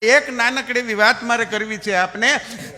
એક નાનકડી એવી વાત મારે કરવી છે આપને.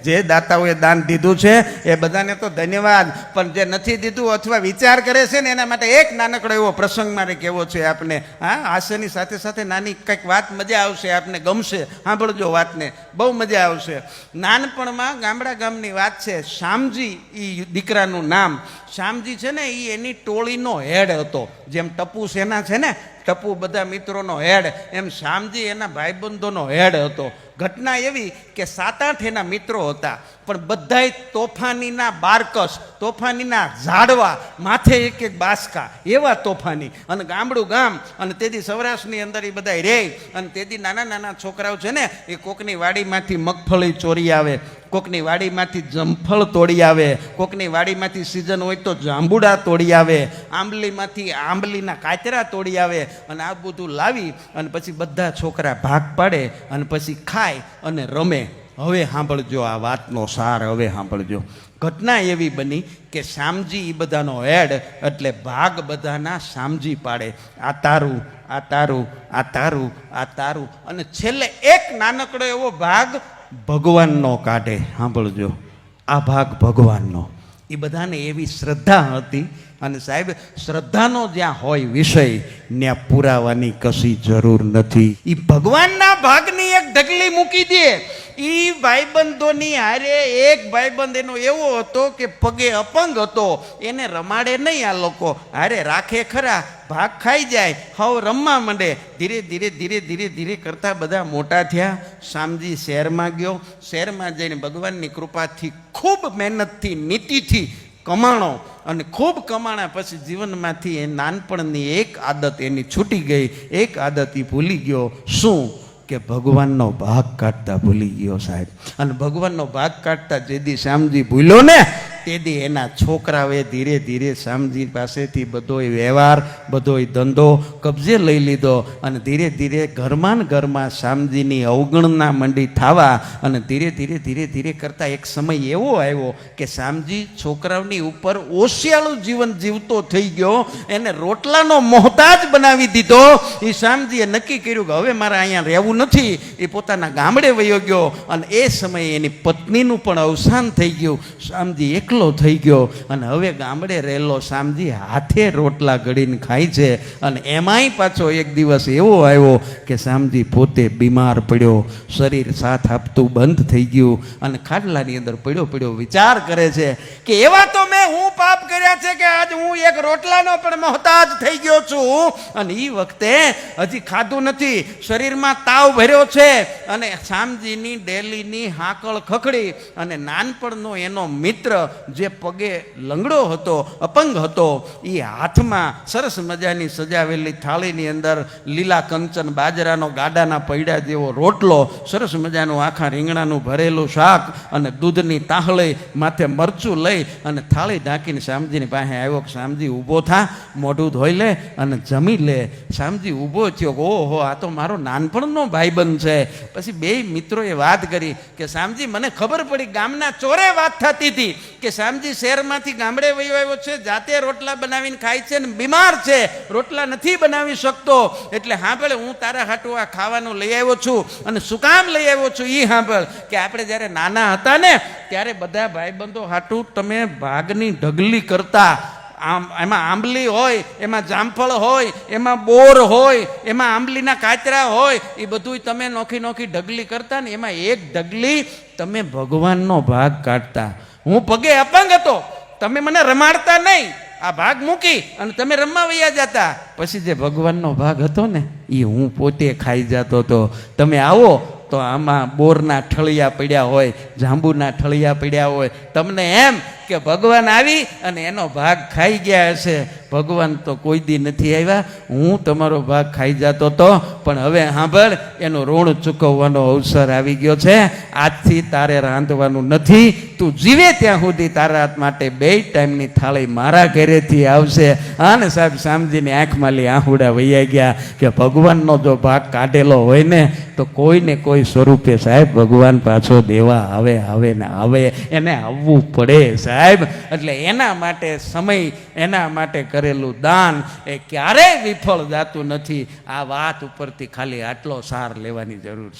જે દાતાઓએ દાન દીધું છે એ બધાને તો ધન્યવાદ, પણ જે નથી દીધું અથવા વિચાર કરે છે ને એના માટે એક નાનકડો એવો પ્રસંગ મારે કહેવો છે આપને. હા, હાસ્યની સાથે સાથે નાની કંઈક વાત મજા આવશે, આપને ગમશે. સાંભળજો વાતને, બહુ મજા આવશે. નાનપણમાં ગામડા ગામની વાત છે. શ્યામજી એ દીકરાનું નામ. શ્યામજી છે ને એ એની ટોળીનો હેડ હતો. જેમ ટપુ સેના છે ને, ટપુ બધા મિત્રોનો હેડ, એમ શ્યામજી એના ભાઈબંધોનો હેડ હતો. ઘટના એવી કે 7-8 એના મિત્રો હતા, પણ બધાય તોફાનીના બારકસ, તોફાનીના ઝાડવા, માથે એક એક બાસકા, એવા તોફાની. અને ગામડું ગામ, અને તેથી સૌરાષ્ટ્રની અંદર એ બધા રહે. અને તેથી નાના નાના છોકરાઓ છે ને એ કોકની વાડીમાંથી મગફળી ચોરી આવે, કોકની વાડીમાંથી જમફળ તોડી આવે, કોકની વાડીમાંથી સિઝન હોય તો જાંબુડા તોડી આવે, આંબલીમાંથી આંબલીના કાચરા તોડી આવે. અને આ બધું લાવી અને પછી બધા છોકરા ભાગ પાડે અને પછી ખાય અને રમે. હવે સાંભળજો આ વાતનો સાર, હવે સાંભળજો. ઘટના એવી બની કે શ્યામજી એ બધાનો હેડ, એટલે ભાગ બધાના શ્યામજી પાડે. આ તારું, આ તારું, આ તારું, આ તારું, અને છેલ્લે એક નાનકડો એવો ભાગ ભગવાનનો કાઢે. સાંભળજો, આ ભાગ ભગવાનનો. એ બધાને એવી શ્રદ્ધા હતી. અને સાહેબ, શ્રદ્ધાનો જ્યાં હોય વિષય, ત્યાં પુરાવાની કશી જરૂર નથી. એ ભગવાનના ભાગની એક ઢગલી મૂકી દે. એ ભાઈબંધોની હારે એક ભાઈબંધ એનો એવો હતો કે પગે અપંગ હતો, એને રમાડે નહીં આ લોકો, હારે રાખે ખરા, ભાગ ખાઈ જાય, હવે રમવા માંડે. ધીરે ધીરે ધીરે ધીરે ધીરે કરતા બધા મોટા થયા. શ્યામજી શહેરમાં ગયો. શહેરમાં જઈને ભગવાનની કૃપાથી ખૂબ મહેનતથી નીતિથી કમાણો, અને ખૂબ કમાણા પછી જીવનમાંથી એ નાનપણની એક આદત એની છૂટી ગઈ. એક આદત એ ભૂલી ગયો. શું? કે ભગવાનનો ભાગ કાઢતા ભૂલી ગયો સાહેબ. અને ભગવાનનો ભાગ કાઢતા જેદી શ્યામજી ભૂલ્યો ને, તેથી એના છોકરાઓએ ધીરે ધીરે શ્યામજી પાસેથી બધોય વ્યવહાર, બધોય ધંધો કબજે લઈ લીધો. અને ધીરે ધીરે ઘરમાં ને ઘરમાં શ્યામજીની અવગણના મંડી થવા. અને ધીરે ધીરે ધીરે ધીરે કરતાં એક સમય એવો આવ્યો કે શ્યામજી છોકરાઓની ઉપર ઓશિયાળું જીવન જીવતો થઈ ગયો. એને રોટલાનો મોહતાજ બનાવી દીધો. એ શ્યામજીએ નક્કી કર્યું કે હવે મારે અહીંયા રહેવું નથી. એ પોતાના ગામડે વયો ગયો. અને એ સમયે એની પત્નીનું પણ અવસાન થઈ ગયું. શ્યામજી એકલો થઈ ગયો. અને હવે ગામડે રહેલો શ્યામજી હાથે રોટલા ઘડીને ખાય છે. અને એમાંય પાછો એક દિવસ એવો આવ્યો કે શ્યામજી પોતે બીમાર પડ્યો. શરીર સાથ આપતું બંધ થઈ ગયું. અને ખાટલાની અંદર પડ્યો પડ્યો વિચાર કરે છે કે એવા તો મેં હું પાપ કર્યા છે કે આજ હું એક રોટલાનો પણ મોહતાજ થઈ ગયો છું. અને એ વખતે હજી ખાધું નથી, શરીરમાં તાવ ભર્યો છે. અને શ્યામજીની ડેલીની હાકળ ખખડી. અને નાનપણનો એનો મિત્ર જે પગે લંગડો હતો, અપંગ હતો, એ હાથમાં સરસ મજાની સજાવેલી થાળીની અંદર લીલા કંચન બાજરાનો ગાડાના પૈડા જેવો રોટલો, સરસ મજાનું આખા રીંગણાનું ભરેલું શાક અને દૂધની તાહળી, માથે મરચું લઈ અને થાળી ઢાંકીને શ્યામજીની પાસે આવ્યો. શ્યામજી ઊભો થા, મોઢું ધોઈ લે અને જમી લે. શ્યામજી ઊભો થયો. ઓહો, આ તો મારો નાનપણનો ભાઈબંધ છે. પછી બે મિત્રોએ વાત કરી કે શ્યામજી, મને ખબર પડી ગામના ચોરે વાત થતી હતી કે શ્યામજી શહેરમાંથી ગામડે વયો આવ્યો છે, જાતે રોટલા બનાવીને ખાય છે ને બીમાર છે, રોટલા નથી બનાવી શકતો. એટલે સાંભળ, હું તારા હાટું આ ખાવાનું લઈ આવ્યો છું. અને શું કામ લઈ આવ્યો છું એ સાંભળ. કે આપણે જ્યારે નાના હતા ને ત્યારે બધા ભાઈબંધો હાટું તમે ભાગની ઢગલી કરતા. એમાં આંબલી હોય, એમાં જામફળ હોય, એમાં બોર હોય, એમાં આંબલીના કાચરા હોય, એ બધું તમે નોખી નોખી ઢગલી કરતા ને એમાં એક ઢગલી તમે ભગવાનનો ભાગ કાઢતા. હું પગે અપંગ હતો, તમે મને રમાડતા નહીં, આ ભાગ મૂકી અને તમે રમવા વયા જતા. પછી જે ભગવાનનો ભાગ હતો ને એ હું પોતે ખાઈ જતો હતો. તમે આવો તો આમાં બોરના ઠળિયા પડ્યા હોય, જાંબુના ઠળિયા પડ્યા હોય, તમને એમ કે ભગવાન આવી અને એનો ભાગ ખાઈ ગયા હશે. ભગવાન તો કોઈ દી નથી આવ્યા, હું તમારો ભાગ ખાઈ જતો હતો. પણ હવે સાંભળ, એનું ઋણ ચૂકવવાનો અવસર આવી ગયો છે. આજથી તારે રાંધવાનું નથી. તું જીવે ત્યાં સુધી તારા માટે 2 ટાઈમની થાળી મારા ઘરેથી આવશે. અને સાહેબ, શ્યામજીની આંખમાં લી આહુડા વૈયા ગયા કે ભગવાનનો જો ભાગ કાઢેલો હોય ને તો કોઈને કોઈ સ્વરૂપે સાહેબ ભગવાન પાછો દેવા આવે ને આવે. એને આવવું પડે સાહેબ. એટલે એના માટે સમય, એના માટે કરેલું દાન એ ક્યારેય વિફળ જાતું નથી. આ વાત ઉપરથી ખાલી આટલો સાર લેવાની જરૂર છે.